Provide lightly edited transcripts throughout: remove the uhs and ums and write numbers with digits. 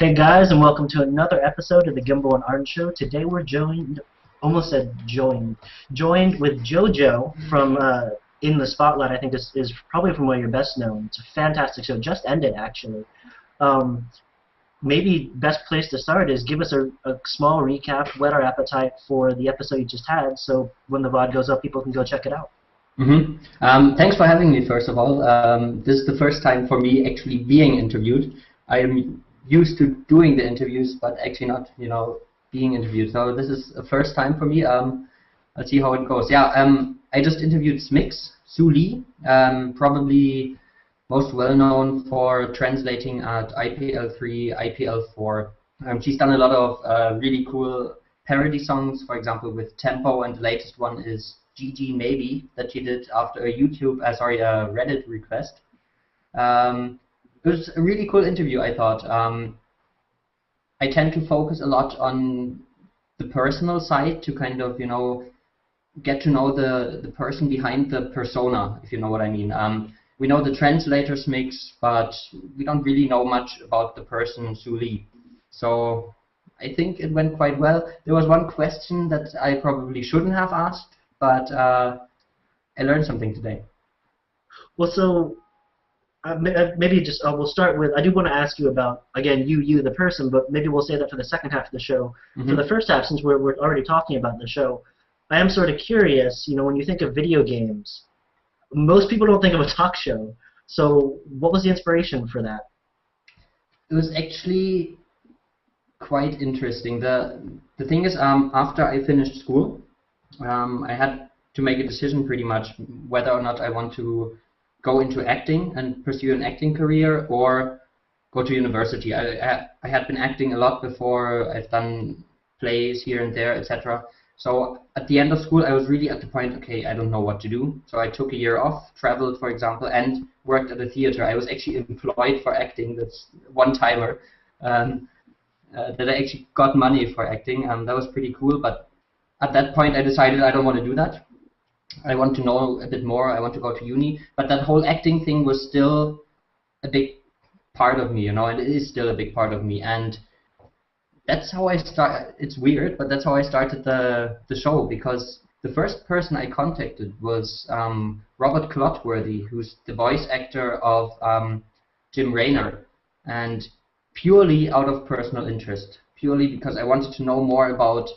Hey guys, and welcome to another episode of the Gimble and Art Show. Today we're joined with Jojo from In the Spotlight. I think is probably from where you're best known. It's a fantastic show. Just ended actually. Maybe best place to start is give us a small recap, whet our appetite for the episode you just had, so when the VOD goes up, people can go check it out. Thanks for having me, first of all. This is the first time for me actually being interviewed. I am used to doing the interviews, but actually not, being interviewed. So this is a first time for me. Let's see how it goes. I just interviewed Smix, Sue Lee, probably most well known for translating at IPL3, IPL4. She's done a lot of really cool parody songs, for example, with Tempo, and the latest one is GG Maybe that she did after a Reddit request. It was a really cool interview, I thought. I tend to focus a lot on the personal side to kind of, get to know the person behind the persona, if you know what I mean. We know the translator's Mix, but we don't really know much about the person, Sue Lee. So I think it went quite well. There was one question that I probably shouldn't have asked, but I learned something today. Well, so maybe just we'll start with, I do want to ask you about, again, you the person, but maybe we'll say that for the second half of the show. For the first half, since we're already talking about the show, I am sort of curious, when you think of video games, most people don't think of a talk show. So what was the inspiration for that? It was actually quite interesting. The thing is, after I finished school, I had to make a decision pretty much whether or not I want to go into acting and pursue an acting career or go to university. I had been acting a lot before. I've done plays here and there, etc. So at the end of school, I was really at the point, okay, I don't know what to do. So I took a year off, traveled, for example, and worked at a theater. I was actually employed for acting. That's one-timer. That I actually got money for acting. That was pretty cool. But at that point, I decided I don't want to do that. I want to know a bit more. I want to go to uni. But that whole acting thing was still a big part of me, and it is still a big part of me. And that's how I started. It's weird, but that's how I started the show, because the first person I contacted was Robert Clotworthy, who's the voice actor of Jim Raynor, and purely out of personal interest, purely because I wanted to know more about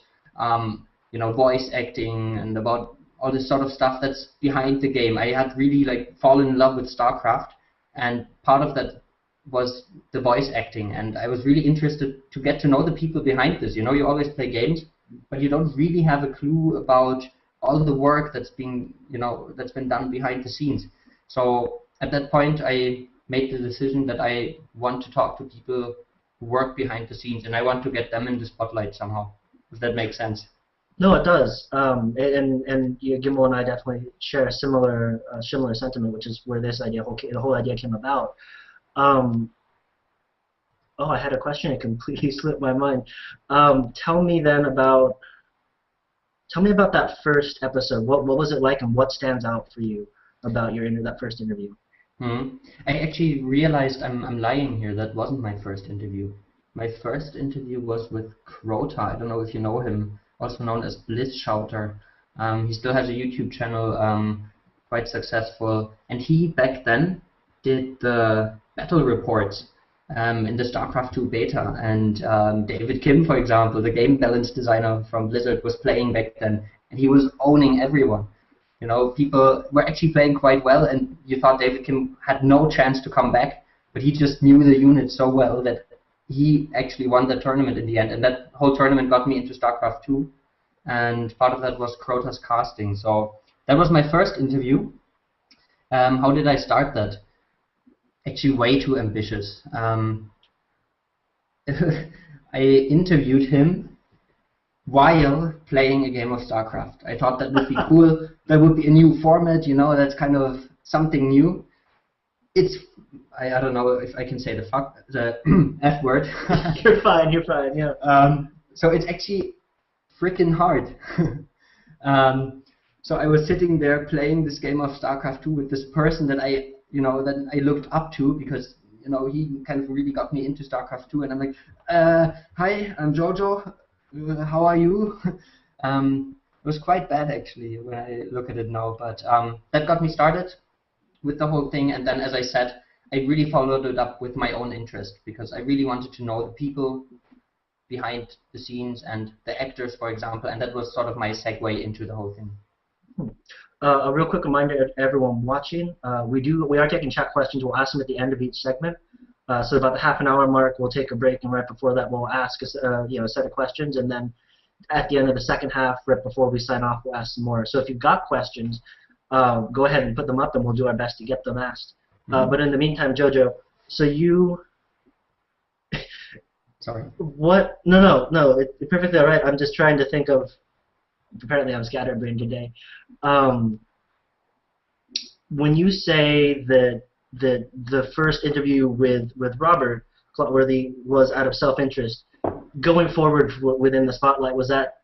voice acting and about all this sort of stuff that's behind the game. I had really fallen in love with Starcraft, and part of that was the voice acting, and I was really interested to get to know the people behind this. You always play games, but you don't really have a clue about all the work that's been done behind the scenes. So at that point, I made the decision that I want to talk to people who work behind the scenes, and I want to get them in the spotlight somehow. If that makes sense. No, it does. And Gimble and I definitely share a similar sentiment, which is where this idea, the whole idea came about. I had a question. It completely slipped my mind. Tell me about that first episode. What was it like, and what stands out for you about that first interview? I actually realized I'm lying here. That wasn't my first interview. My first interview was with Crota. I don't know if you know him, also known as Bliss Shouter. He still has a YouTube channel, quite successful, and he back then did the battle reports in the Starcraft 2 beta, and David Kim, for example, the game balance designer from Blizzard, was playing back then, and he was owning everyone. People were actually playing quite well, and you thought David Kim had no chance to come back, but he just knew the unit so well that he actually won the tournament in the end, and that whole tournament got me into Starcraft 2, and part of that was Crota's casting. So that was my first interview. How did I start that? Actually way too ambitious. I interviewed him while playing a game of Starcraft. I thought that would be cool. That would be a new format, that's kind of something new. I don't know if I can say the F word. You're fine, yeah. So it's actually freaking hard. So I was sitting there playing this game of Starcraft 2 with this person that I looked up to, because he kind of really got me into StarCraft 2, and I'm like, hi, I'm Jojo. How are you? It was quite bad actually when I look at it now, but that got me started with the whole thing. And then, as I said, I really followed it up with my own interest because I really wanted to know the people behind the scenes and the actors, for example, and that was sort of my segue into the whole thing. A real quick reminder to everyone watching, we are taking chat questions. We'll ask them at the end of each segment. So about the half-an-hour mark, we'll take a break, and right before that, we'll ask a set of questions, and then at the end of the second half, right before we sign off, we'll ask some more. So if you've got questions, go ahead and put them up, and we'll do our best to get them asked. But in the meantime, Jojo, so you... Sorry. What? No, it's perfectly all right. I'm just trying to think of... Apparently I'm scatterbrained today. When you say that the first interview with Robert Clotworthy was out of self-interest, going forward within the spotlight, was that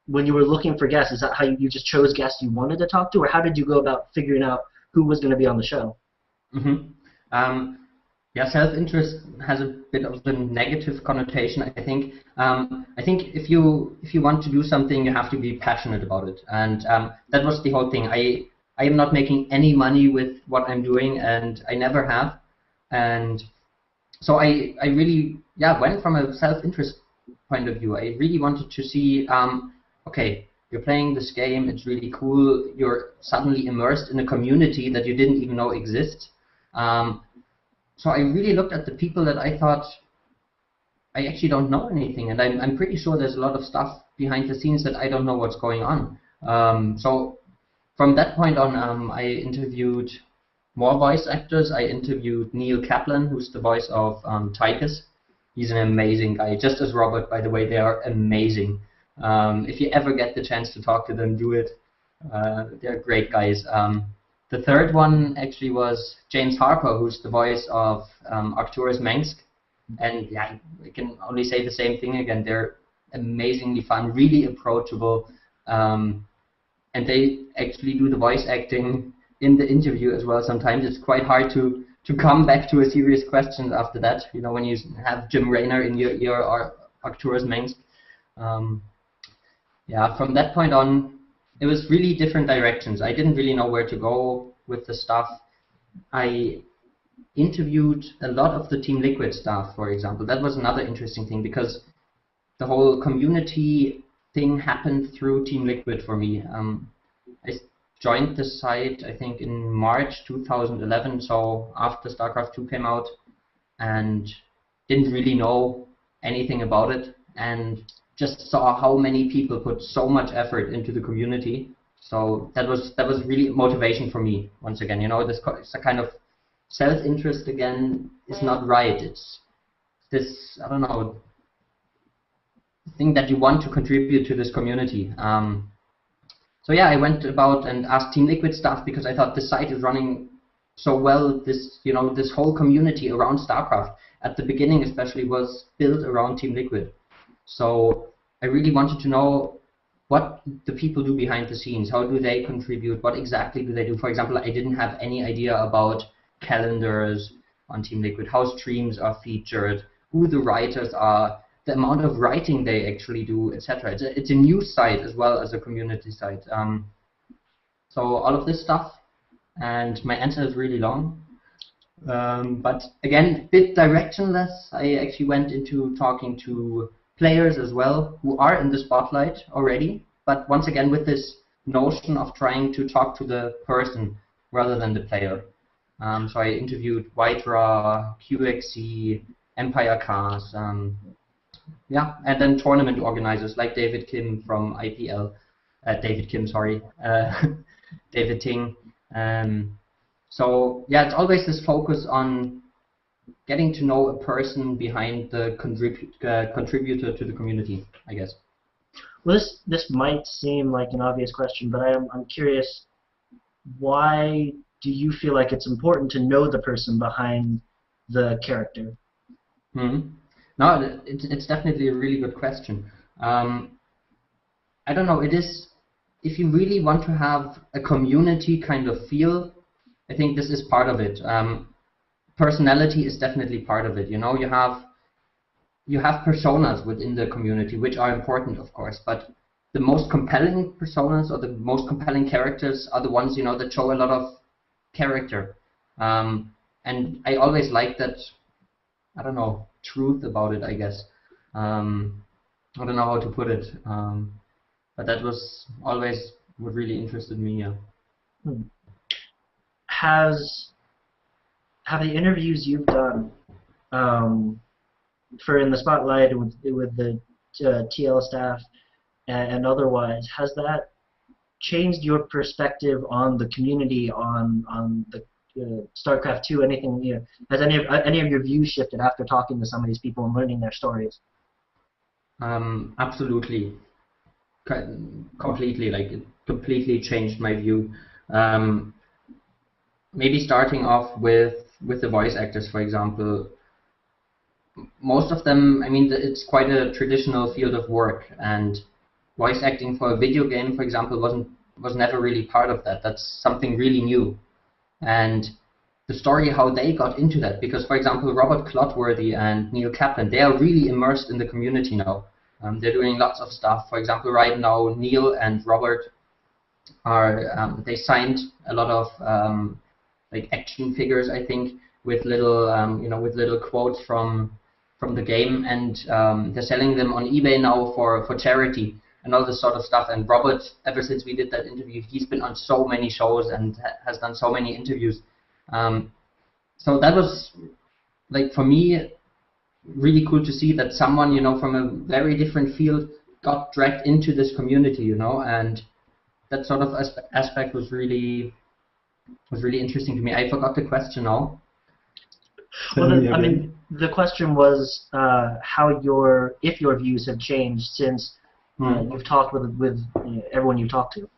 when you were looking for guests, is that how you just chose guests you wanted to talk to, or how did you go about figuring out who was going to be on the show? Yeah, self-interest has a bit of the negative connotation, I think. I think if you want to do something, you have to be passionate about it, and that was the whole thing. I am not making any money with what I'm doing, and I never have, and so I really went from a self-interest point of view. I really wanted to see, okay, you're playing this game, it's really cool, you're suddenly immersed in a community that you didn't even know exists. So I really looked at the people that I thought I actually don't know anything, and I'm pretty sure there's a lot of stuff behind the scenes that I don't know what's going on. So from that point on, I interviewed more voice actors. I interviewed Neil Kaplan, who's the voice of Tychus. He's an amazing guy, just as Robert, by the way. They are amazing. If you ever get the chance to talk to them, do it. They're great guys. The third one actually was James Harper, who's the voice of Arcturus Mengsk. And yeah, I can only say the same thing again. They're amazingly fun, really approachable. And they actually do the voice acting in the interview as well. Sometimes it's quite hard to come back to a serious question after that. When you have Jim Raynor in your ear or Arcturus Mengsk. Yeah, from that point on, it was really different directions. I didn't really know where to go with the stuff. I interviewed a lot of the Team Liquid staff, for example. That was another interesting thing because the whole community thing happened through Team Liquid for me. I joined the site, I think, in March 2011, so after StarCraft 2 came out, and didn't really know anything about it, and just saw how many people put so much effort into the community. So that was really motivation for me. Once again, this kind of self-interest again is not right. It's this, I don't know, thing that you want to contribute to this community. So yeah, I went about and asked Team Liquid staff because I thought the site is running so well. This whole community around StarCraft at the beginning especially was built around Team Liquid. So I really wanted to know what the people do behind the scenes. How do they contribute? What exactly do they do? For example, I didn't have any idea about calendars on Team Liquid, how streams are featured, who the writers are, the amount of writing they actually do, etc. It's a news site as well as a community site. So all of this stuff, and my answer is really long. But again, a bit directionless. I actually went into talking to players as well who are in the spotlight already, but once again with this notion of trying to talk to the person rather than the player. So I interviewed Whitera, QXC, Empire Cars, yeah, and then tournament organizers like David Kim from IPL, David Ting. So yeah, it's always this focus on getting to know a person behind the contributor to the community, I guess. Well, this might seem like an obvious question, but I'm curious, why do you feel like it's important to know the person behind the character? No, it's definitely a really good question. I don't know, it is, if you really want to have a community kind of feel, I think this is part of it. personality is definitely part of it. You know, you have personas within the community, which are important, of course, but the most compelling personas or the most compelling characters are the ones, you know, that show a lot of character. And I always like that, I don't know, truth about it, I guess. I don't know how to put it, but that was always what really interested me. Yeah. Hmm. Have the interviews you've done for In the Spotlight with the TL staff and otherwise, has that changed your perspective on the community, on the Starcraft 2? Anything, you know, has any of your views shifted after talking to some of these people and learning their stories? Absolutely, completely. Like, it completely changed my view. Um, Maybe starting off with the voice actors, for example. Most of them, I mean, it's quite a traditional field of work, and voice acting for a video game, for example, was never really part of that. That's something really new. And the story, how they got into that, because, for example, Robert Clotworthy and Neil Kaplan, they are really immersed in the community now. They're doing lots of stuff. For example, right now, Neil and Robert are they signed a lot of like action figures, I think, with little you know, with little quotes from the game, and they're selling them on eBay now for charity and all this sort of stuff. And Robert, ever since we did that interview, he's been on so many shows and has done so many interviews. So that was, like, for me, really cool to see that someone, you know, from a very different field got dragged into this community, you know, and that sort of aspect was really interesting to me. I forgot the question now. Well, I mean, the question was if your views have changed since you've talked with you know, everyone you've talked to,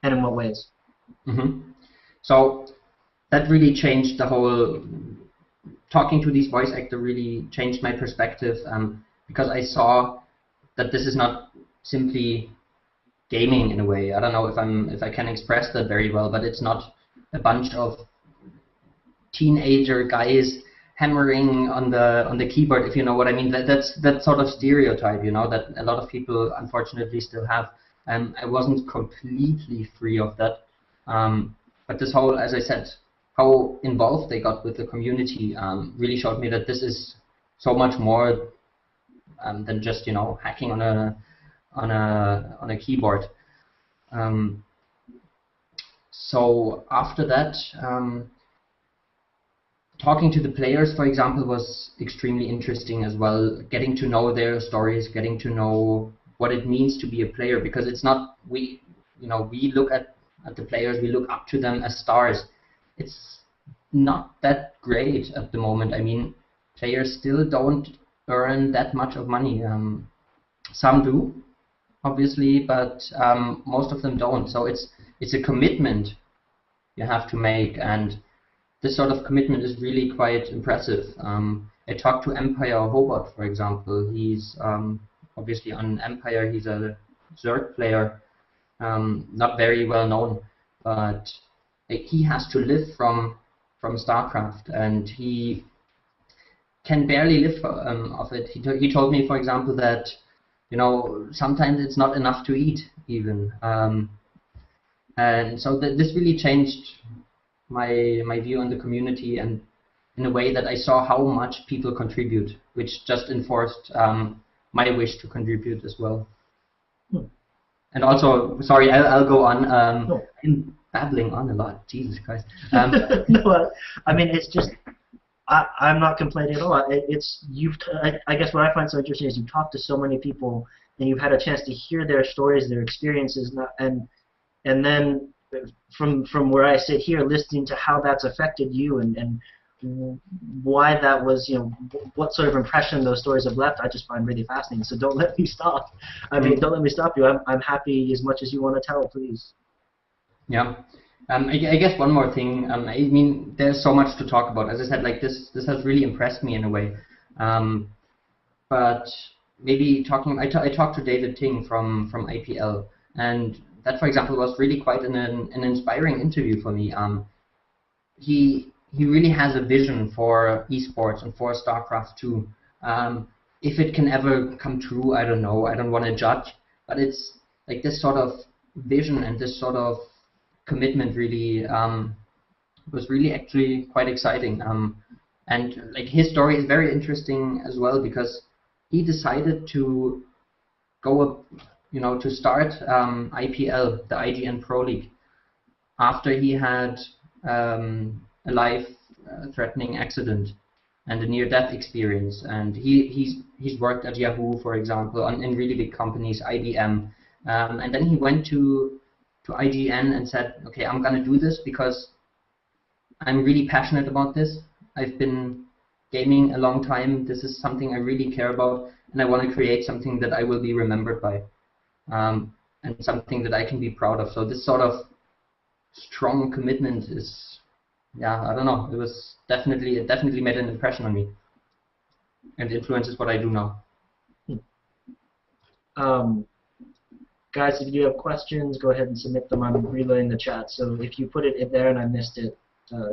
and in what ways. So that really changed the whole. Talking to these voice actors really changed my perspective, because I saw that this is not simply gaming in a way. I don't know if I can express that very well, but it's not a bunch of teenager guys hammering on the keyboard, if you know what I mean. That's that sort of stereotype, you know, that a lot of people unfortunately still have. And I wasn't completely free of that. But this whole, as I said, how involved they got with the community really showed me that this is so much more than just, you know, hacking on a keyboard. So after that, talking to the players, for example, was extremely interesting as well. Getting to know their stories, getting to know what it means to be a player, because it's not we look at the players, we look up to them as stars. It's not that great at the moment. I mean, players still don't earn that much of money. Some do, obviously, but most of them don't. So it's a commitment you have to make, and this sort of commitment is really quite impressive. I talked to Empire Hobart, for example. He's obviously on Empire. He's a Zerg player, not very well known, but he has to live from Starcraft, and he can barely live off it. He told me, for example, that, you know, sometimes it's not enough to eat even, and so this really changed my view on the community, and in a way that I saw how much people contribute, which just enforced my wish to contribute as well. And also, sorry, I'll go on. No. I'm babbling on a lot. Jesus Christ. No, I mean, it's just I'm not complaining at all. I guess what I find so interesting is you've talked to so many people and you've had a chance to hear their stories, their experiences, and then from where I sit here, listening to how that's affected you and why that was, you know, what sort of impression those stories have left, I just find really fascinating. So don't let me stop. I mean, don't let me stop you. I'm happy as much as you want to tell, please. Yeah. I guess one more thing. I mean, there's so much to talk about. As I said, like this has really impressed me in a way. But maybe I talked to David Ting from APL, and that, for example, was really quite an inspiring interview for me. he really has a vision for esports and for Starcraft 2. If it can ever come true, I don't know. I don't want to judge, but it's like this sort of vision and this sort of commitment really was really actually quite exciting. And like his story is very interesting as well because he decided to go up, to start IPL, the IGN Pro League, after he had a life-threatening accident and a near-death experience. And he's worked at Yahoo, for example, in really big companies, IBM, and then he went to IGN and said, okay, I'm gonna do this because I'm really passionate about this. I've been gaming a long time. This is something I really care about, and I want to create something that I will be remembered by, and something that I can be proud of. So this sort of strong commitment is, I don't know. It definitely made an impression on me, and influences what I do now. Guys, if you have questions, go ahead and submit them. I'm relaying the chat, so if you put it in there and I missed it,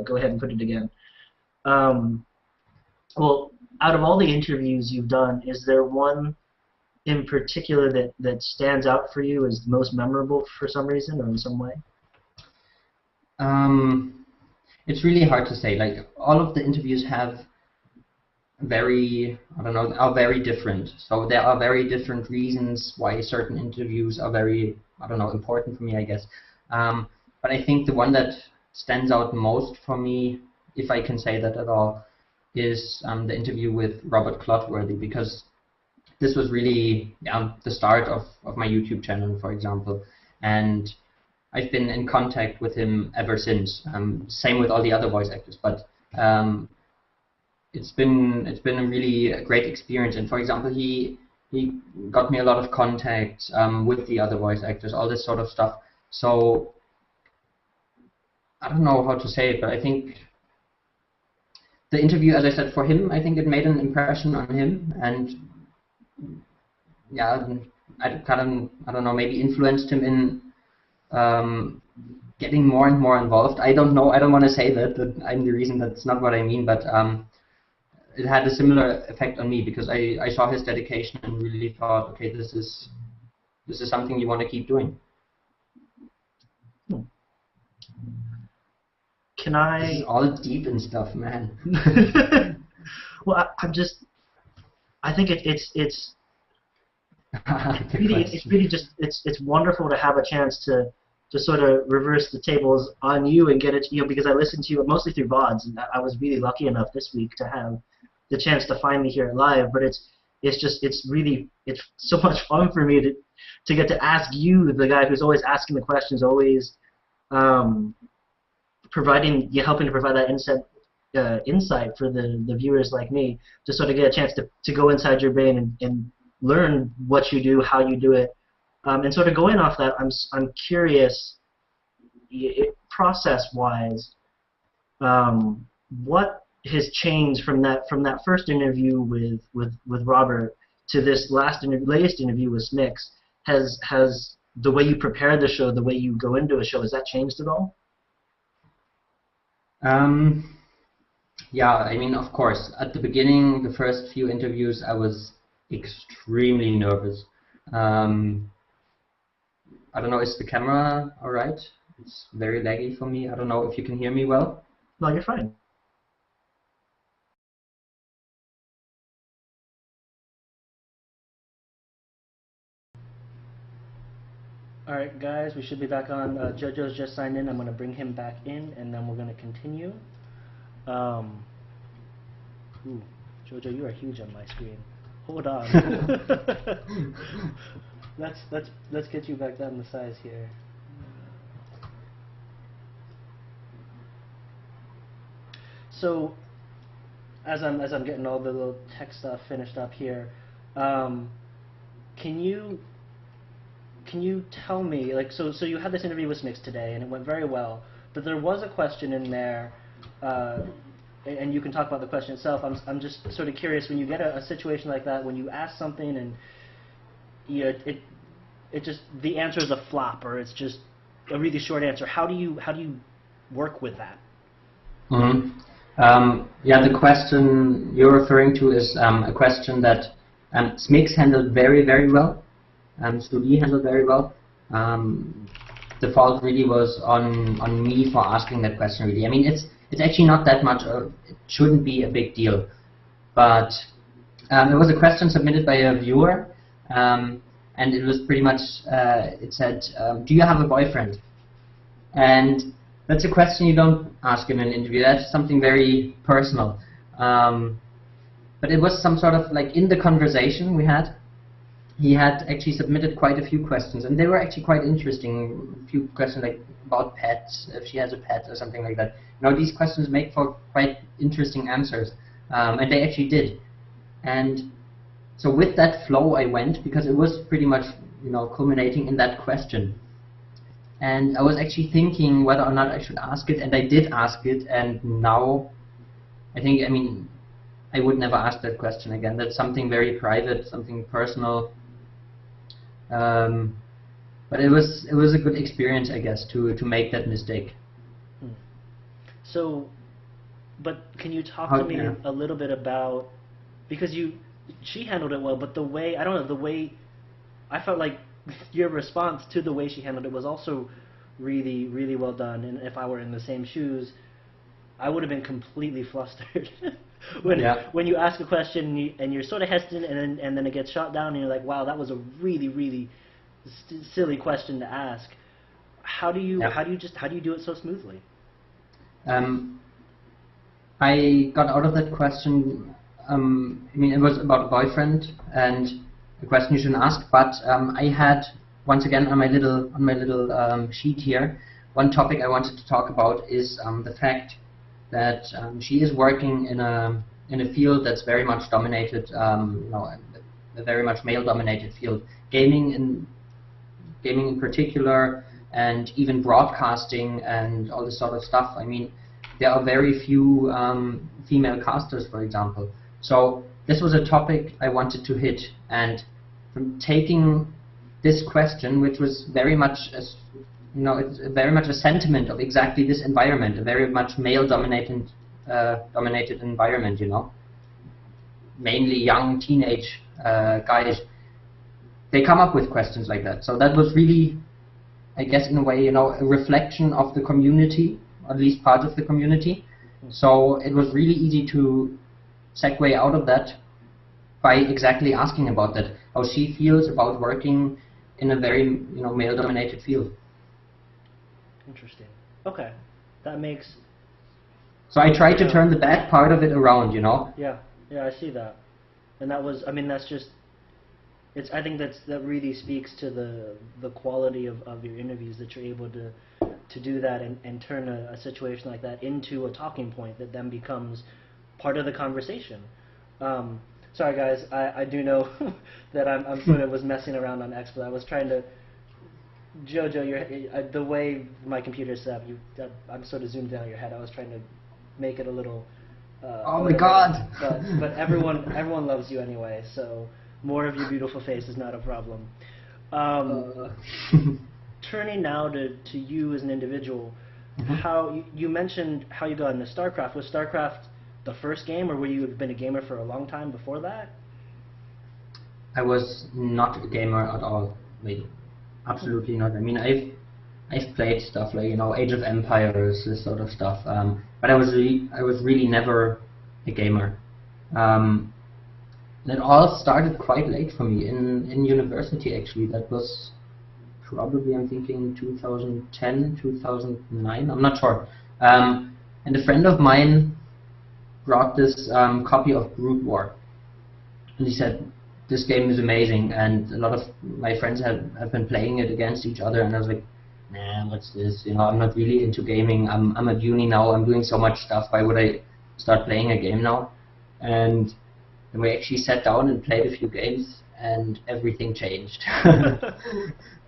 go ahead and put it again. Well, out of all the interviews you've done, is there one in particular that stands out for you as most memorable for some reason or in some way? It's really hard to say. Like, all of the interviews have are very different. So there are very different reasons why certain interviews are very, important for me, I guess. But I think the one that stands out most for me, if I can say that at all, is the interview with Robert Clotworthy, because this was really the start of my YouTube channel, for example, and I've been in contact with him ever since. Same with all the other voice actors, but it's been a really great experience. And for example, he got me a lot of contact with the other voice actors, all this sort of stuff. So I don't know how to say it, but I think the interview, as I said, for him, I think it made an impression on him, and I don't know, maybe influenced him in getting more and more involved. I don't know. I don't want to say that I'm the reason. That's not what I mean, but it had a similar effect on me because I saw his dedication and really thought, okay, this is something you want to keep doing. Can I? This is all deep and stuff, man. Well, I think it's wonderful to have a chance to sort of reverse the tables on you and get it, because I listened to you mostly through VODs, and I was really lucky enough this week to have the chance to finally hear it live. But it's so much fun for me to get to ask you, the guy who's always asking the questions, always helping to provide that insight for the viewers like me, to sort of get a chance to go inside your brain and learn what you do, how you do it, and sort of going off that, I'm curious, process-wise, what has changed from that first interview with Robert to this latest interview with Smix? Has the way you prepare the show, the way you go into a show, has that changed at all? Yeah, I mean, of course. At the beginning, the first few interviews, I was extremely nervous. I don't know, is the camera alright? It's very laggy for me. I don't know if you can hear me well. No, you're fine. Alright guys, we should be back on. Jojo's just signed in. I'm going to bring him back in, and then we're going to continue. Ooh, Jojo, you are huge on my screen. Hold on. Let's get you back down the size here. So, as I'm getting all the little tech stuff finished up here, can you tell me, like, so you had this interview with Smix today, and it went very well, but there was a question in there, and you can talk about the question itself. I'm just sort of curious, when you get a situation like that, when you ask something and it just, the answer is a flop, or it's just a really short answer. How do you work with that? Mm-hmm. Yeah, the question you're referring to is a question that Smix handled very, very well. Studi handled very well. The fault really was on me for asking that question. Really, I mean, it's actually not that much. It shouldn't be a big deal, but it was a question submitted by a viewer, and it was pretty much it said, "Do you have a boyfriend?" And that's a question you don't ask in an interview. That's something very personal. But it was some sort of like in the conversation we had. He had actually submitted quite a few questions, and they were actually quite interesting. A few questions like about pets, if she has a pet or something like that. You know, these questions make for quite interesting answers, and they actually did. And so with that flow I went, because it was pretty much, you know, culminating in that question. And I was actually thinking whether or not I should ask it, and I did ask it, and now I think, I mean, I would never ask that question again. That's something very private, something personal. But it was a good experience, I guess, to make that mistake. So, but can you talk to me a little bit about, because she handled it well, but the way, I don't know, the way, I felt like your response to the way she handled it was also really, really well done. And if I were in the same shoes, I would have been completely flustered. When you ask a question and you're sort of hesitant, and then it gets shot down, and you're like, wow, that was a really, really silly question to ask. How do you do it so smoothly? I got out of that question. I mean, it was about a boyfriend and a question you shouldn't ask. But I had, once again, on my little sheet here, one topic I wanted to talk about is the fact that she is working in a field that's very much dominated, you know, a very much male-dominated field, gaming in particular, and even broadcasting and all this sort of stuff. I mean, there are very few female casters, for example. So this was a topic I wanted to hit, and from taking this question, which was very much you know, it's very much a sentiment of exactly this environment, a very much male-dominated environment, you know. Mainly young teenage guys. They come up with questions like that. So that was really, I guess, in a way, you know, a reflection of the community, or at least part of the community. So it was really easy to segue out of that by exactly asking about that, how she feels about working in a very, you know, male-dominated field. Interesting. Okay, that makes. So I tried to turn the bad part of it around, you know. Yeah, I see that, and that was. I mean, that's just. I think that really speaks to the quality of your interviews, that you're able to do that and turn a situation like that into a talking point that then becomes part of the conversation. Sorry guys, I do know that I'm sort of was messing around on X, but I was trying to. Jojo, the way my computer's set up, I'm sort of zoomed in on your head. I was trying to make it a little. Oh my God! But everyone loves you anyway, so more of your beautiful face is not a problem. Turning now to you as an individual, how you mentioned how you got into Starcraft. Was Starcraft the first game, or were you been a gamer for a long time before that? I was not a gamer at all, really. Absolutely not. I mean, I've played stuff like, you know, Age of Empires, this sort of stuff. But I was really never a gamer. And it all started quite late for me in university. Actually, that was probably, I'm thinking, 2010, 2009. I'm not sure. And a friend of mine brought this copy of Brood War, and he said, this game is amazing, and a lot of my friends have been playing it against each other, and I was like, nah, what's this? You know, I'm not really into gaming. I'm at uni now. I'm doing so much stuff. Why would I start playing a game now? And then we actually sat down and played a few games, and everything changed.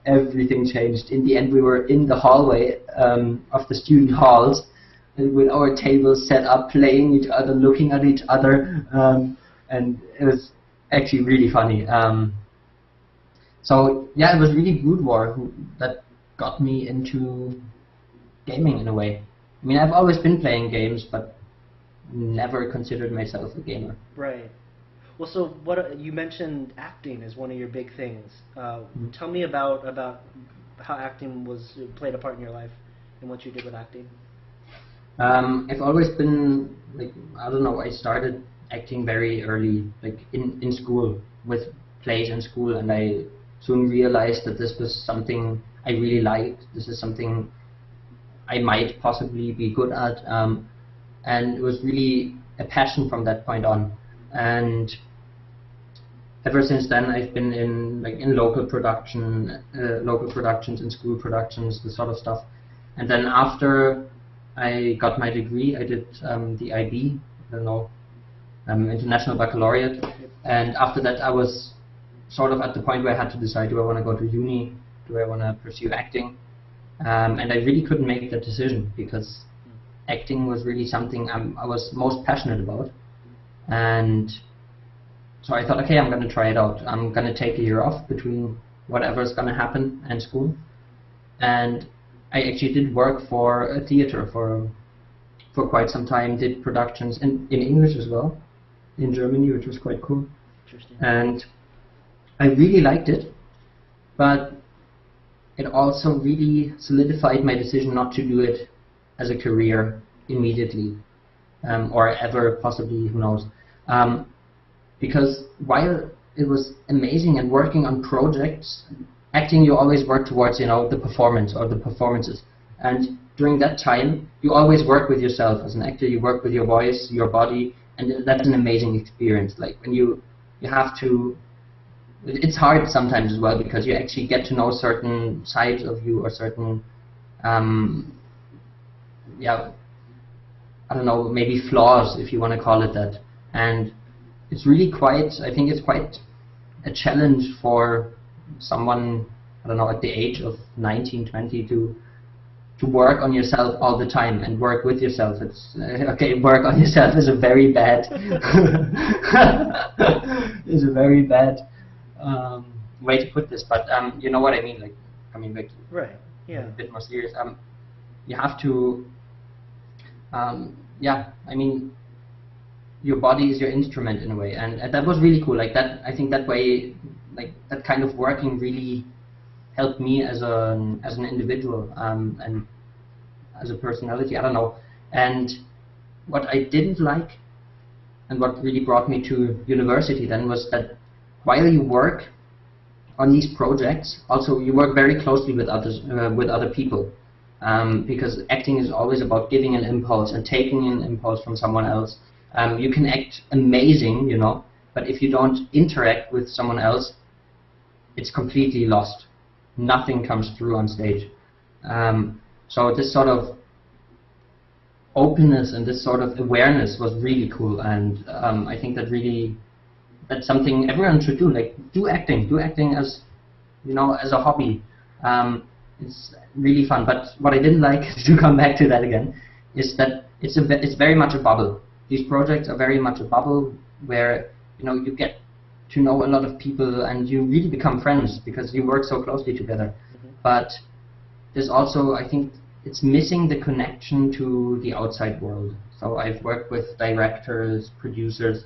Everything changed. In the end, we were in the hallway of the student halls, and with our tables set up, playing each other, looking at each other, and it was actually really funny. So yeah, it was really Brood War that got me into gaming in a way. I mean, I've always been playing games, but never considered myself a gamer. Right. Well, so what you mentioned acting is one of your big things. Tell me about how acting was played a part in your life and what you did with acting. I've always been like, I don't know, I started acting very early, like in school, with plays in school, and I soon realized that this was something I really liked. This is something I might possibly be good at, and it was really a passion from that point on. And ever since then, I've been in local productions, in school productions, this sort of stuff. And then after I got my degree, I did the IB, I don't know, International Baccalaureate. And after that, I was sort of at the point where I had to decide: do I want to go to uni? Do I want to pursue acting? And I really couldn't make that decision, because acting was really something I was most passionate about. And so I thought, okay, I'm going to try it out. I'm going to take a year off between whatever's going to happen and school. And I actually did work for a theater for quite some time, did productions in English as well, in Germany, which was quite cool. Interesting. And I really liked it, but it also really solidified my decision not to do it as a career immediately, or ever, possibly, who knows. Because while it was amazing and working on projects, acting, you always work towards, the performance or the performances. And during that time, you always work with yourself. As an actor, you work with your voice, your body, and that's an amazing experience. Like when you have to, it's hard sometimes as well, because you actually get to know certain sides of you, or certain, I don't know, maybe flaws, if you want to call it that. And it's really I think it's quite a challenge for someone, I don't know, at the age of 19, 20 to work on yourself all the time and work with yourself. It's okay, work on yourself is a very bad way to put this, but you know what I mean, like coming back to a bit more serious. You have to I mean, your body is your instrument in a way, and that was really cool. Like that, I think that way, like that kind of working really helped me as an individual, and as a personality. I don't know. And what I didn't like, and what really brought me to university then, was that while you work on these projects, also you work very closely with others, with other people, because acting is always about giving an impulse and taking an impulse from someone else. You can act amazing, but if you don't interact with someone else, it's completely lost. Nothing comes through on stage. So this sort of openness and this sort of awareness was really cool, and I think that's something everyone should do. Like do acting as as a hobby. It's really fun. But what I didn't like, to come back to that again, is that it's very much a bubble. These projects are very much a bubble where you get to know a lot of people and you really become friends because you work so closely together. But there's also, I think, it's missing the connection to the outside world. So I've worked with directors, producers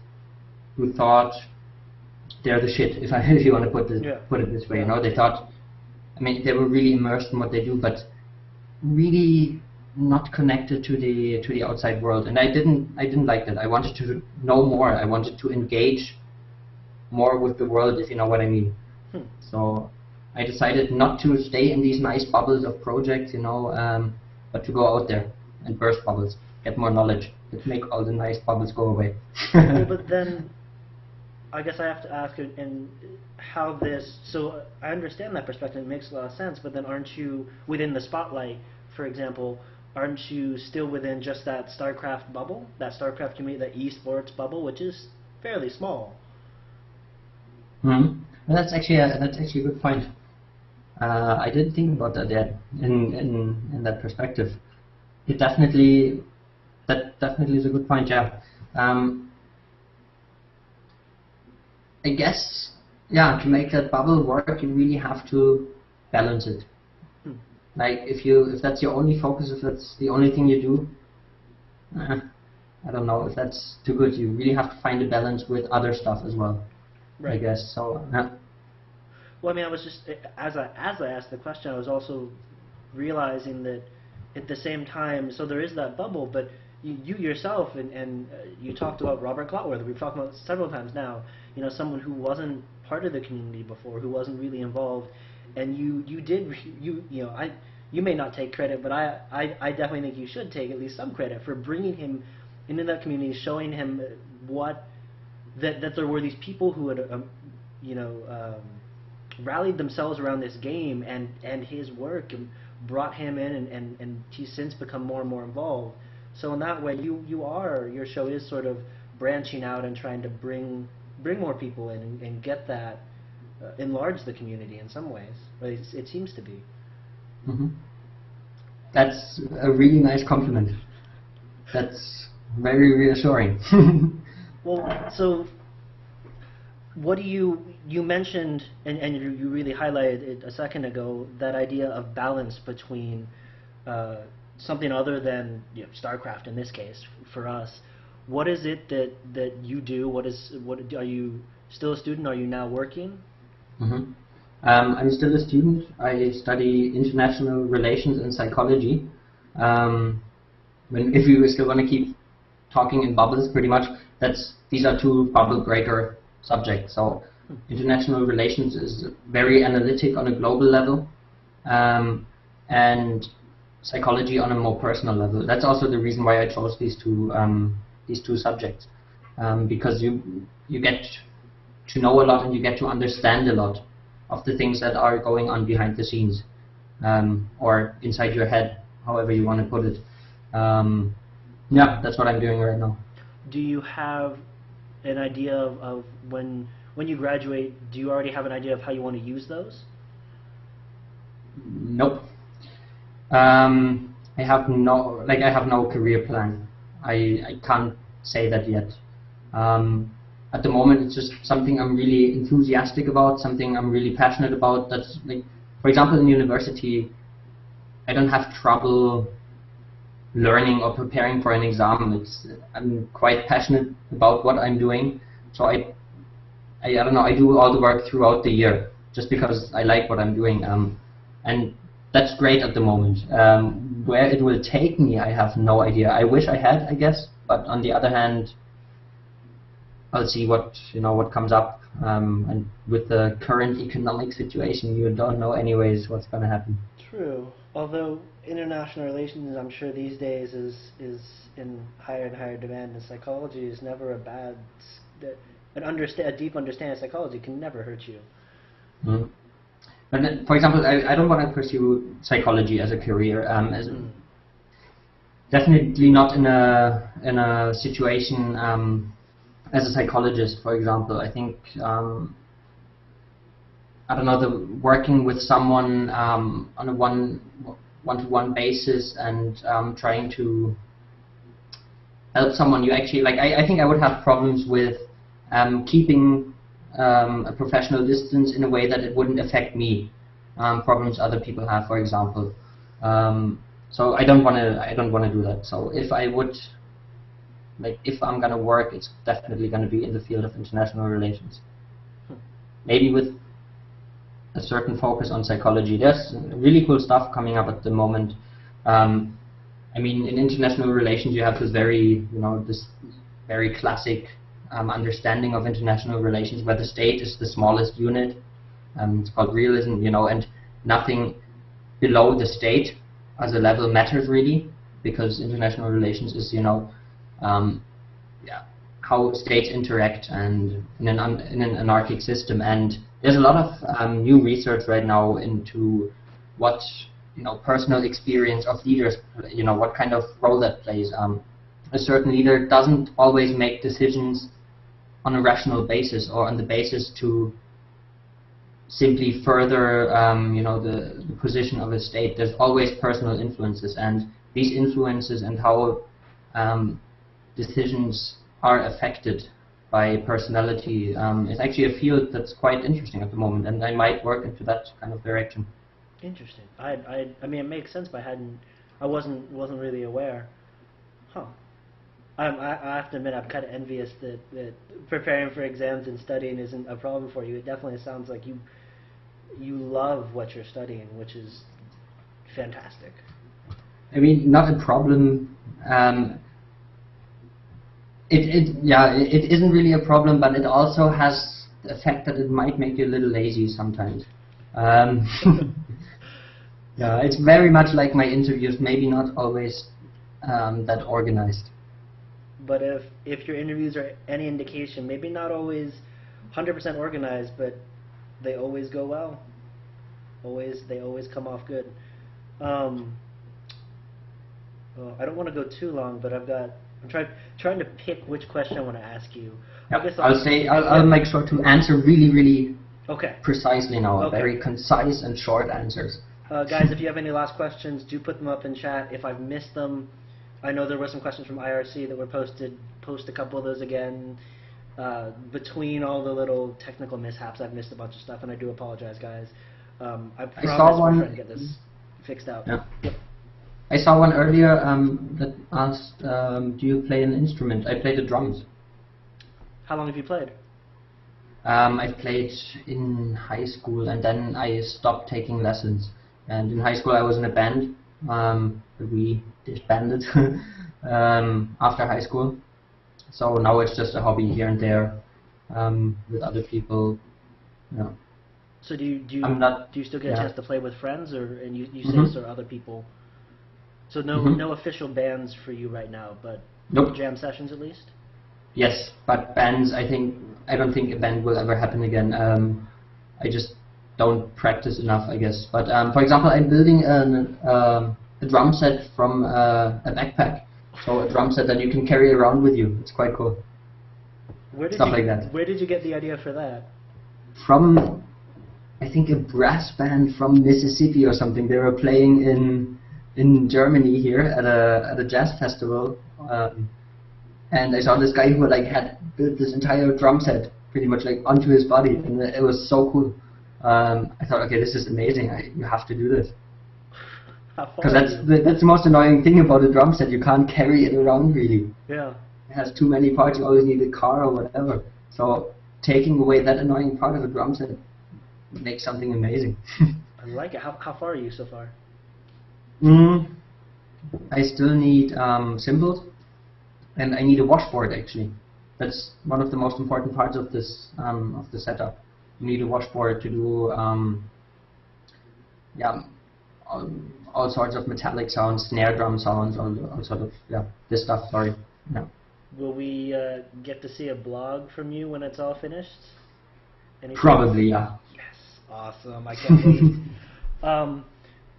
who thought they're the shit, if you want to put it this way. They thought, I mean, they were really immersed in what they do, but really not connected to the outside world. And I didn't like that. I wanted to know more. I wanted to engage more with the world, if you know what I mean. So I decided not to stay in these nice bubbles of projects, but to go out there and burst bubbles, get more knowledge, to make all the nice bubbles go away. Well, but then I guess I have to ask, and how this, so I understand that perspective, it makes a lot of sense, but then aren't you within the spotlight, for example, aren't you still within just that Starcraft bubble, that Starcraft community, that esports bubble, which is fairly small? Well, that's actually a good point. I didn't think about that yet in that perspective. That definitely is a good point. Yeah. I guess, to make that bubble work, you really have to balance it. Like if that's your only focus, if that's the only thing you do, I don't know if that's too good. You really have to find a balance with other stuff as well, Right. I guess. So yeah. Well, I mean, I was just as I asked the question, I was also realizing that at the same time, so there is that bubble, but you yourself and you talked about Robert Clotworthy. We've talked about several times now. You know, someone who wasn't part of the community before, who wasn't really involved, and you did you know you may not take credit, but I definitely think you should take at least some credit for bringing him into that community, showing him what that there were these people who had you know. Rallied themselves around this game and his work and brought him in and he's since become more and more involved. So in that way your show is sort of branching out and trying to bring more people in and get that enlarge the community in some ways. Or it seems to be. Mm-hmm. That's a really nice compliment. That's very reassuring. Well, so what do you mentioned, and you really highlighted it a second ago, that idea of balance between something other than StarCraft in this case for us. What is it that you do? What are you still a student? Are you now working? Mm-hmm. I'm still a student. I study international relations and psychology. If you still want to keep talking in bubbles, pretty much these are two bubble breaker subject. So international relations is very analytic on a global level, and psychology on a more personal level. That's also the reason why I chose these two subjects, because you get to know a lot and you get to understand a lot of the things that are going on behind the scenes, or inside your head, however you want to put it. Yeah, that's what I'm doing right now. Do you have an idea of when you graduate, do you already have an idea of how you want to use those? Nope. I have no career plan. I can't say that yet. At the moment, it's just something I'm really enthusiastic about, something I'm really passionate about. That's like, for example, in university, I don't have trouble learning or preparing for an exam. I'm quite passionate about what I'm doing, so I don't know, I do all the work throughout the year just because I like what I'm doing, and that's great at the moment. Where it will take me, I have no idea. I wish I had, I guess, but on the other hand, I'll see what comes up, and with the current economic situation, you don't know anyways what's going to happen. True. Although international relations, I'm sure these days is in higher and higher demand, and psychology is never a bad. A deep understanding of psychology can never hurt you. Mm. But then, for example, I don't want to pursue psychology as a career. Definitely not in a situation as a psychologist, for example. I think I don't know, working with someone on a one-to-one basis and trying to help someone you actually like. I think I would have problems with keeping a professional distance in a way that it wouldn't affect me. Problems other people have, for example. So I don't want to do that. So if I'm gonna work, it's definitely gonna be in the field of international relations. Maybe with a certain focus on psychology. There's really cool stuff coming up at the moment. I mean, in international relations, you have this very classic understanding of international relations, where the state is the smallest unit. It's called realism, and nothing below the state as a level matters really, because international relations is, how states interact and in an anarchic system. And there's a lot of new research right now into what personal experience of leaders, what kind of role that plays. A certain leader doesn't always make decisions on a rational basis or on the basis to simply further the position of a state. There's always personal influences, and these influences and how decisions are affected by personality is actually a field that's quite interesting at the moment, and I might work into that kind of direction. Interesting. I mean, it makes sense, but I wasn't really aware. Huh. I have to admit, I'm kind of envious that preparing for exams and studying isn't a problem for you. It definitely sounds like you love what you're studying, which is fantastic. I mean, not a problem. It isn't really a problem, but it also has the effect that it might make you a little lazy sometimes. Um, yeah, it's very much like my interviews, maybe not always that organized. But if your interviews are any indication, maybe not always 100% organized, but they always go well. They always come off good. Well, I don't want to go too long, but I'm trying to pick which question I want to ask you. Yeah, I guess I'll make sure to answer really okay. precisely now. Okay. Very concise and short answers. Guys, if you have any last questions, do put them up in chat. If I've missed them, I know there were some questions from IRC that were posted. Post a couple of those again. Between all the little technical mishaps, I've missed a bunch of stuff, and I do apologize, guys. I promise we're trying to get this fixed out. Yeah. Yep. I saw one earlier that asked, do you play an instrument? I play the drums. How long have you played? I played in high school, and then I stopped taking lessons. And in high school I was in a band, but we disbanded after high school. So now it's just a hobby here and there with other people. Yeah. So do you still get a chance to play with friends, and you say so other people? So no official bands for you right now, but jam sessions at least? Yes, but bands, I don't think a band will ever happen again. I just don't practice enough, I guess. But for example, I'm building a drum set from a backpack. So a drum set that you can carry around with you. It's quite cool. Stuff like that. Where did you get the idea for that? From, I think, a brass band from Mississippi or something. They were playing in Germany here at a jazz festival. And I saw this guy who had built this entire drum set pretty much onto his body, and it was so cool. I thought, okay, this is amazing. You have to do this. Because that's the most annoying thing about a drum set. You can't carry it around really. Yeah. It has too many parts. You always need a car or whatever. So taking away that annoying part of a drum set makes something amazing. I like it. How far are you so far? I still need cymbals, and I need a washboard actually. That's one of the most important parts of this of the setup. You need a washboard to do all sorts of metallic sounds, snare drum sounds, all sort of this stuff. Sorry. Yeah. Will we get to see a blog from you when it's all finished? Probably, yeah. Yes, awesome. I can't wait.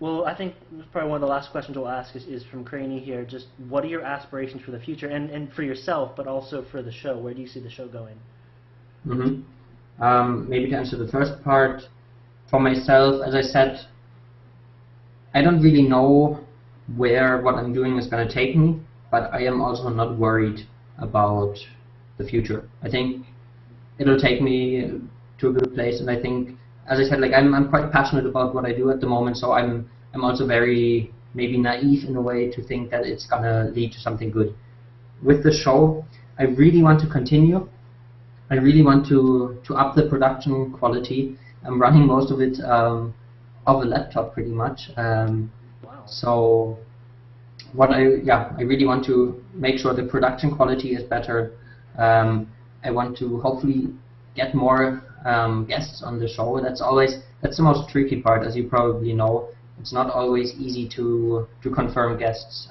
Well, I think probably one of the last questions we'll ask is from Craney here. Just what are your aspirations for the future, and for yourself, but also for the show? Where do you see the show going? Maybe to answer the first part, for myself, as I said, I don't really know where what I'm doing is going to take me, but I am also not worried about the future. I think it'll take me to a good place, and I think, as I said, I'm quite passionate about what I do at the moment, so I'm also very maybe naive in a way to think that it's gonna lead to something good. With the show, I really want to continue. I really want to up the production quality. I'm running most of it off a laptop pretty much. Wow. So what I really want to make sure the production quality is better. I want to hopefully get more guests on the show. That's the most tricky part, as you probably know. It's not always easy to confirm guests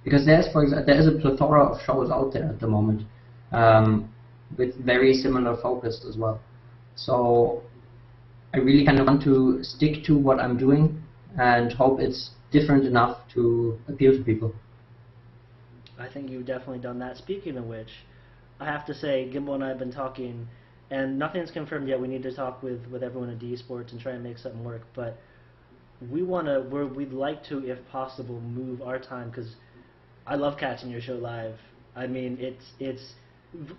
because there is a plethora of shows out there at the moment with very similar focus as well. So I really kind of want to stick to what I'm doing and hope it's different enough to appeal to people. I think you've definitely done that. Speaking of which, I have to say, Gimble and I have been talking, and nothing's confirmed yet. We need to talk with everyone at D Sports and try and make something work. But we'd like to, if possible, move our time, because I love catching your show live. I mean,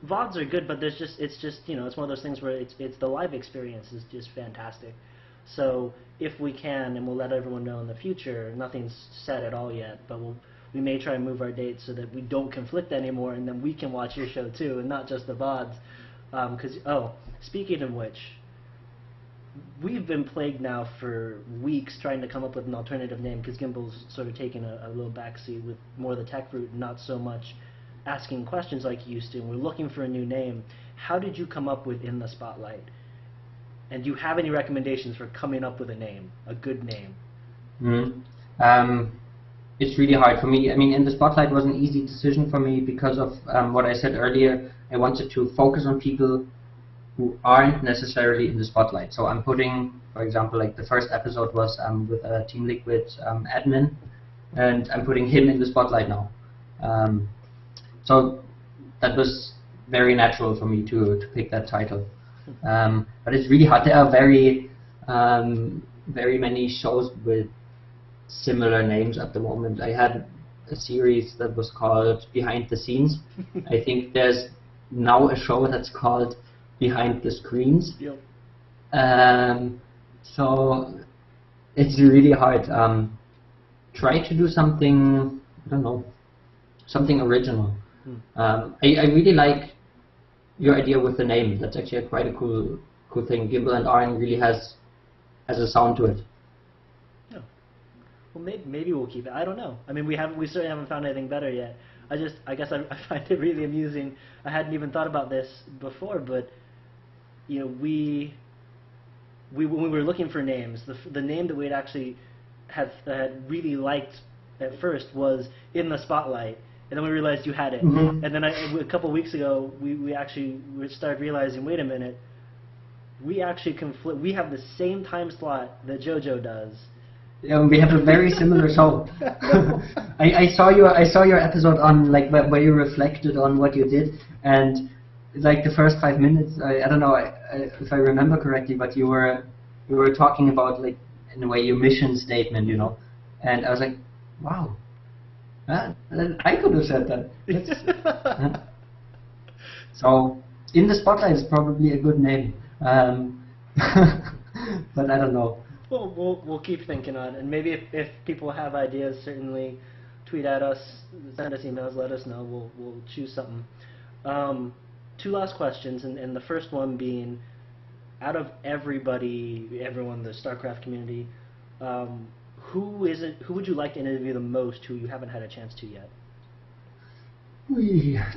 VODs are good, but it's just it's one of those things where it's the live experience is just fantastic. So if we can, and we'll let everyone know in the future, nothing's set at all yet, but we we may try and move our dates so that we don't conflict anymore, and then we can watch your show too, and not just the VODs. Speaking of which, we've been plagued now for weeks trying to come up with an alternative name, because Gimble's sort of taken a little backseat with more of the tech route, and not so much asking questions like he used to, and we're looking for a new name. How did you come up with In the Spotlight? And do you have any recommendations for coming up with a name, a good name? It's really hard for me. I mean, In the Spotlight was an easy decision for me because of what I said earlier. I wanted to focus on people who aren't necessarily in the spotlight. So I'm putting, for example, like the first episode was with a Team Liquid admin, and I'm putting him in the spotlight now. So that was very natural for me to pick that title. But it's really hard. There are very many shows with similar names at the moment. I had a series that was called Behind the Scenes. I think there's now a show that's called Behind the Screens. Yep. So it's really hard. Try to do something, I don't know, something original. I really like your idea with the name. That's actually quite a cool thing. Gimble and Arn really has a sound to it. Yeah. Well, maybe we'll keep it. I don't know. I mean, we certainly haven't found anything better yet. I guess I find it really amusing. I hadn't even thought about this before, but you know, when we were looking for names, the name that we'd actually had really liked at first was In the Spotlight, and then we realized you had it. And then a couple of weeks ago, we started realizing, wait a minute, we actually conflict. We have the same time slot that Jojo does. Yeah, we have a very similar show. I saw your episode on like where you reflected on what you did, and like the first 5 minutes, I don't know if I remember correctly, but you were talking about, like, in a way, your mission statement, you know, and I was like, wow, I could have said that. So In the Spotlight is probably a good name, but I don't know. Well, we'll keep thinking on it, and maybe if people have ideas, certainly tweet at us, send us emails, let us know. We'll choose something. Two last questions, and the first one being, out of everyone in the Starcraft community, who would you like to interview the most who you haven't had a chance to yet?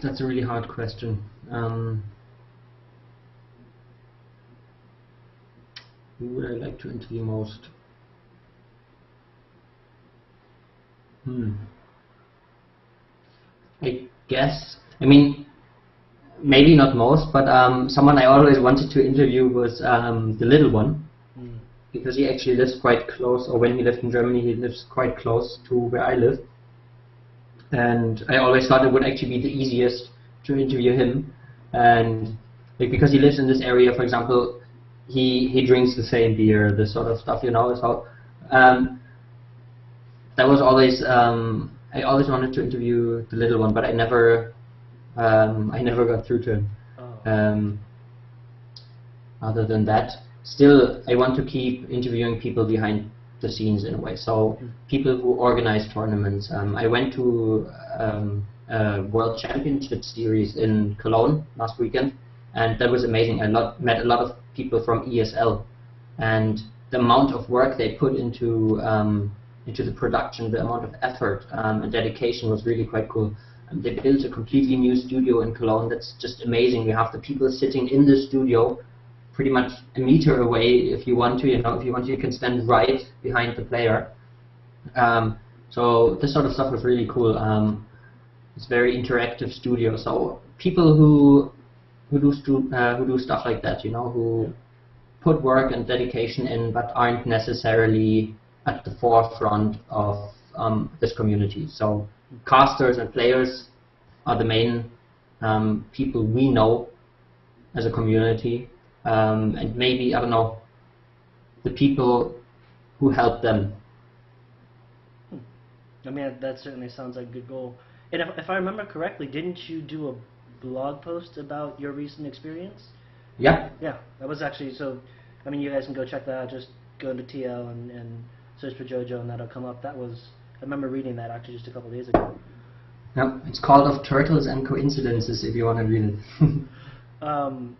That's a really hard question. Who would I like to interview most? I guess, I mean, maybe not most, but someone I always wanted to interview was the little one, because he actually lives quite close, or when he lived in Germany, he lives quite close to where I live. And I always thought it would actually be the easiest to interview him. And like, because he lives in this area, for example, he drinks the same beer, this sort of stuff, you know. So that was always I always wanted to interview the little one, but I never got through to him. Other than that, still I want to keep interviewing people behind the scenes in a way. So people who organize tournaments. I went to a World Championship series in Cologne last weekend, and that was amazing. I met a lot of people from ESL, and the amount of work they put into the production, the amount of effort and dedication was really quite cool. They built a completely new studio in Cologne that's just amazing. We have the people sitting in the studio pretty much a meter away if you want to, you know, if you want to, you can stand right behind the player. So this sort of stuff was really cool. It's very interactive studio. So people who do stuff like that, you know, who put work and dedication in, but aren't necessarily at the forefront of this community. So casters and players are the main people we know as a community, and maybe, I don't know, the people who help them. I mean, that certainly sounds like a good goal. And if I remember correctly, didn't you do a blog post about your recent experience? Yeah. Yeah, that was actually, so, I mean, you guys can go check that out. Just go into TL and search for Jojo, and that'll come up. That was I remember reading that actually just a couple days ago. Yeah, it's called Of Turtles and Coincidences if you want to read it.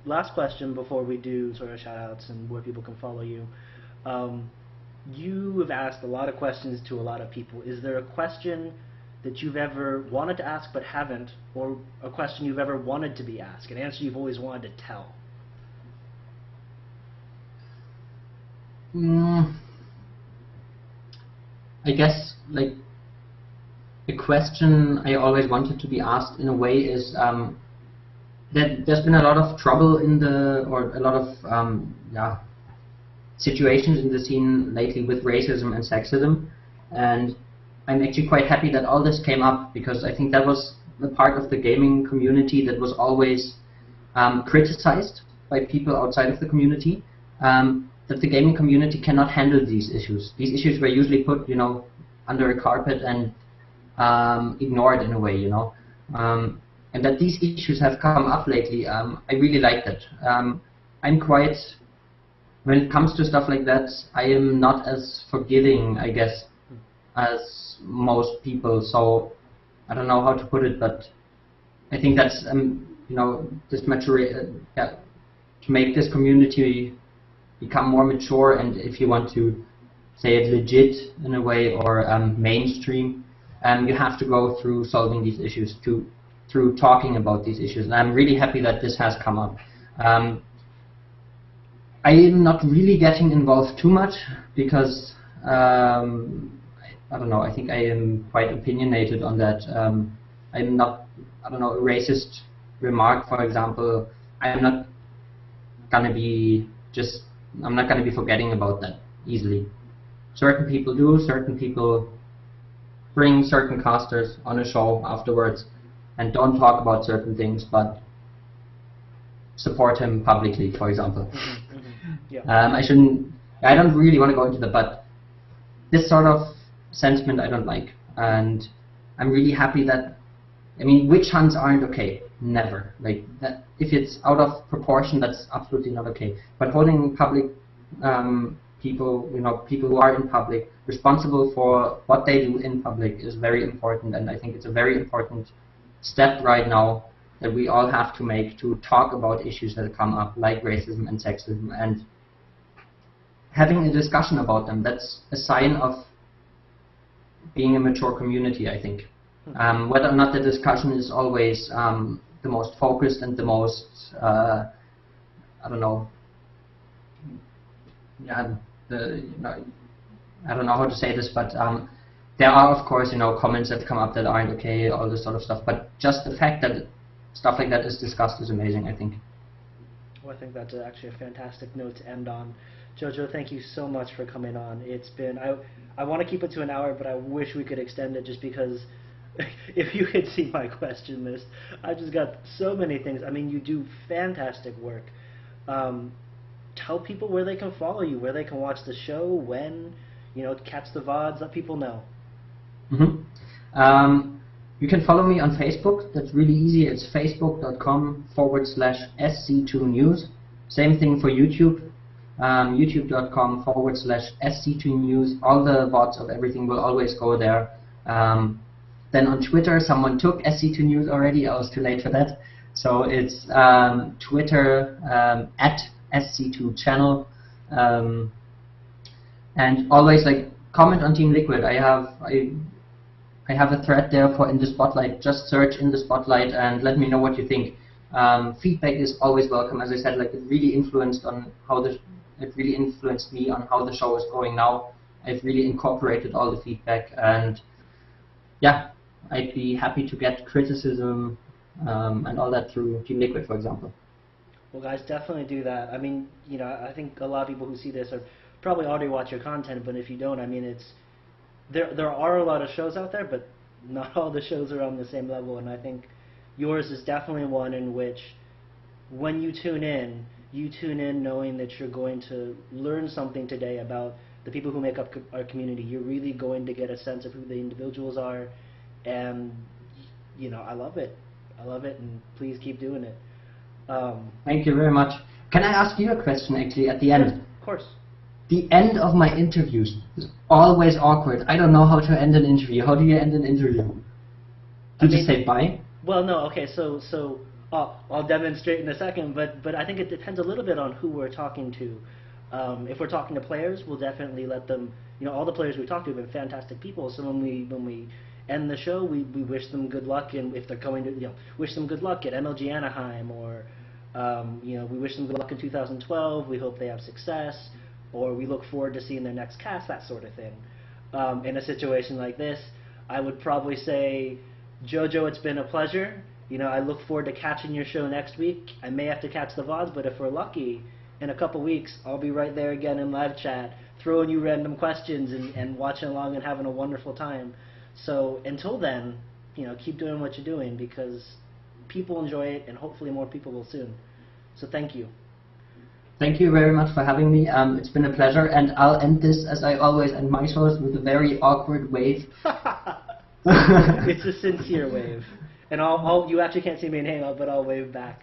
Last question before we do sort of shout-outs and where people can follow you. You have asked a lot of questions to a lot of people. Is there a question that you've ever wanted to ask but haven't, or a question you've ever wanted to be asked, an answer you've always wanted to tell? I guess like a question I always wanted to be asked in a way is that there's been a lot of trouble or a lot of situations in the scene lately with racism and sexism, and I'm actually quite happy that all this came up, because I think that was the part of the gaming community that was always criticized by people outside of the community, that the gaming community cannot handle these issues. These issues were usually put, under a carpet and ignored in a way, and that these issues have come up lately. I really like that. When it comes to stuff like that, I am not as forgiving, I guess, as most people. So I don't know how to put it, but I think that's this to make this community become more mature, and if you want to say it legit in a way, or mainstream, you have to go through solving these issues, through talking about these issues. And I'm really happy that this has come up. I am not really getting involved too much because I don't know. I think I am quite opinionated on that. I'm not, a racist remark, for example. I'm not gonna be forgetting about that easily. Certain people do. Certain people bring certain casters on a show afterwards and don't talk about certain things, but support him publicly, for example. Yeah. I don't really want to go into that, but this sort of sentiment I don't like, and I'm really happy that, witch hunts aren't okay, never. Like that, if it's out of proportion, that's absolutely not okay. But holding public people who are in public responsible for what they do in public is very important, and I think it's a very important step right now that we all have to make to talk about issues that come up, like racism and sexism, and having a discussion about them. That's a sign of being a mature community, I think. Whether or not the discussion is always the most focused and the most, I don't know how to say this, but there are, of course, comments that come up that aren't okay, all this sort of stuff. But just the fact that stuff like that is discussed is amazing, I think. Well, I think that's actually a fantastic note to end on. Jojo, thank you so much for coming on. It's been, I want to keep it to an hour, but I wish we could extend it, just because if you could see my question list, I just got so many things. You do fantastic work. Tell people where they can follow you, where they can watch the show, when, catch the VODs, let people know. You can follow me on Facebook. That's really easy. It's facebook.com/SC2News. Same thing for YouTube. YouTube.com/SC2News. All the VODs of everything will always go there. Then on Twitter, someone took SC2News already. I was too late for that. So it's Twitter @SC2Channel. And always comment on Team Liquid. I have a thread there for In the Spotlight. Just search In the Spotlight and let me know what you think. Feedback is always welcome. As I said, it really influenced me on how the show is going now. I've really incorporated all the feedback, and yeah, I'd be happy to get criticism and all that through Team Liquid, for example. Well, guys, definitely do that. I think a lot of people who see this are probably already watch your content, but if you don't, there are a lot of shows out there, but not all the shows are on the same level, and I think yours is definitely one in which, when you tune in knowing that you're going to learn something today about the people who make up our community. You're really going to get a sense of who the individuals are, and I love it, and please keep doing it. Thank you very much. Can I ask you a question actually at the end? Of course. The end of my interviews is always awkward. I don't know how to end an interview. How do you end an interview? Do you just say bye? Well, no. Okay, so I'll demonstrate in a second, but I think it depends a little bit on who we're talking to. If we're talking to players, we'll definitely let them. You know, all the players we talk to have been fantastic people. So when we end the show, we wish them good luck, and if they're going to, wish them good luck at MLG Anaheim, or we wish them good luck in 2012. We hope they have success, or we look forward to seeing their next cast, that sort of thing. In a situation like this, I would probably say, Jojo, it's been a pleasure. I look forward to catching your show next week. I may have to catch the VODs, but if we're lucky, in a couple weeks, I'll be right there again in live chat, throwing you random questions and watching along and having a wonderful time. So until then, keep doing what you're doing, because people enjoy it, and hopefully more people will soon. So thank you. Thank you very much for having me. It's been a pleasure, and I'll end this as I always end my shows, with a very awkward wave. It's a sincere wave. And you actually can't see me in Hangout, but I'll wave back.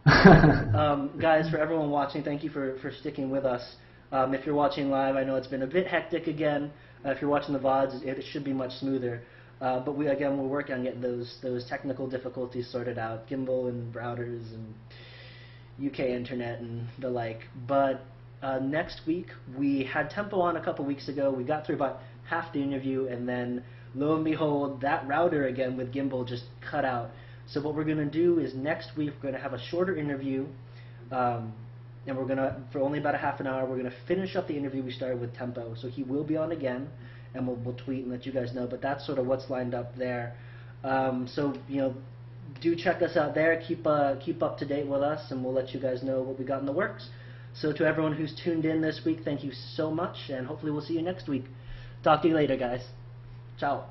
Guys, for everyone watching, thank you for sticking with us. If you're watching live, I know it's been a bit hectic again. If you're watching the VODs, it should be much smoother. But we're working on getting those technical difficulties sorted out, Gimble and routers and UK internet and the like. But next week, we had Tempo on a couple weeks ago. We got through about half the interview, and then lo and behold, that router again with Gimble just cut out. So what we're going to do is next week we're going to have a shorter interview, and we're going to, for only about a half an hour, we're going to finish up the interview we started with Tempo. So he will be on again, and we'll tweet and let you guys know, but that's sort of what's lined up there. So, do check us out there, keep up to date with us, and we'll let you guys know what we got in the works. So to everyone who's tuned in this week, thank you so much, and hopefully we'll see you next week. Talk to you later, guys. Ciao.